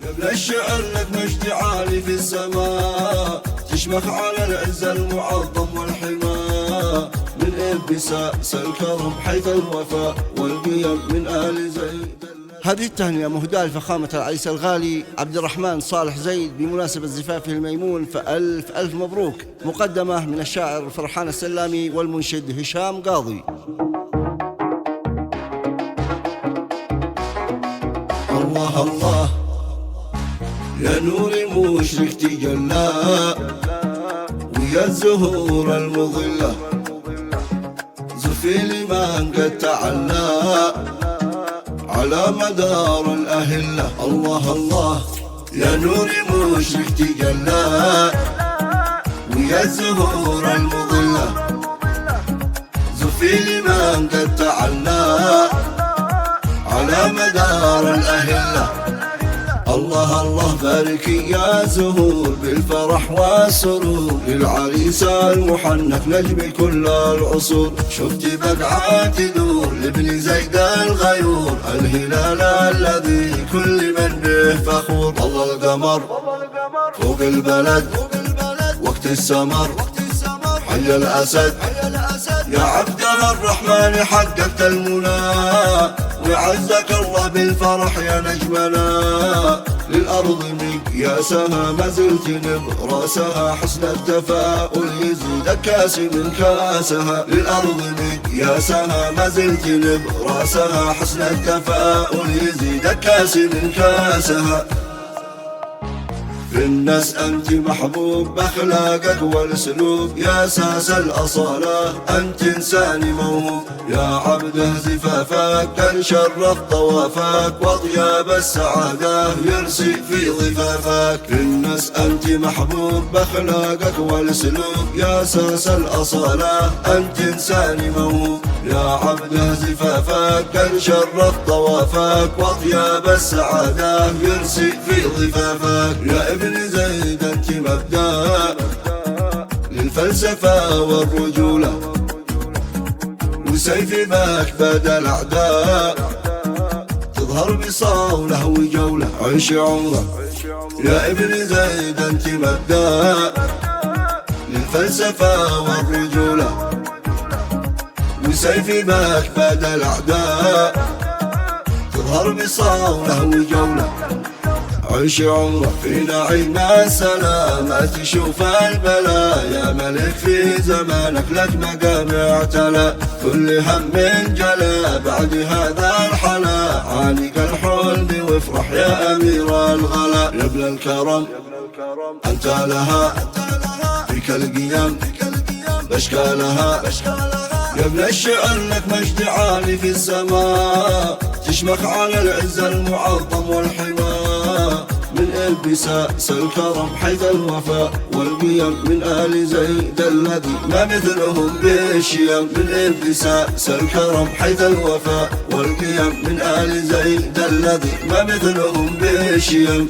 يا ابن الشعر لك مجد عالي في السماء، تشمخ على العز المعظم والحماء، من انبساس الكرم حيث الوفاء والقيم من آل زيد. هذه التهنئة مهداة لفخامة العريس الغالي عبد الرحمن صالح زيد بمناسبة زفافه الميمون، فألف ألف مبروك، مقدمة من الشاعر فرحان السلامي والمنشد هشام قاضي. الله الله يا نور مشرق تجلى، ويا الزهور المظلة زفي لمن قد تعلى على مدار الأهلة. الله الله يا نور مشرق تجلى، ويا الزهور المظلة زفي لمن قد تعلى على مدار الأهلة. الله الله باركي يا زهور بالفرح والسرور، للعريس المحنك نجم كل العصور، شفت بقعة تدور لابن زيد الغيور، الهلال الذي كل من به فخور. والله القمر فوق البلد وقت السمر، حي الأسد يا عبد الرحمن حققت المنى، وعزك الله بالفرح يا نجمنا، للأرض مقياسها ما زلت نبراسها، حسن التفاؤل يزيد كاس من كاسها، للأرض مقياسها ما زلت نبراسها، حسن التفاؤل يزيد كاس من كاسها. في الناس أنت محبوب بأخلاقك والسلوك، يا أساس الأصالة أنت إنسان موهوب، يا عبده زفافك كان شرف طوافك، وأطياب السعادة يرسي في ضفافك. في الناس أنت محبوب بأخلاقك والسلوك، يا أساس الأصالة أنت إنسان موهوب، يا عبده زفافك كان شرف طوافك، وأطياب السعادة يرسي في ضفافك. يا ابن زيد أنت مبدأ للفلسفة والرجولة، وسيف باك بدل الأعداء تظهر بصولة وجولة. عيش عمرك يا ابن زيد أنت مبدأ للفلسفة والرجولة، وسيف باك بدل الأعداء تظهر بصولة وجولة. عيش عمرك في نعيم السلامة، تشوف البلاء يا ملك في زمانك، لك مقام اعتلى، كل هم جلا بعد هذا الحلا، عانق الحلم وافرح يا أمير الغلا. يا ابن الكرم أنت لها فيك القيم باشكالها، يا ابن الشعر لك مجد عالي في السماء، تشمخ على العز المعظم والحماء، من انبساس الكرم حيث الوفاء والقيم، من آل زيد الذي ما مثلهم بالشيم، من انبساس الكرم حيث الوفاء والقيم، من آل زيد الذي ما مثلهم بالشيم.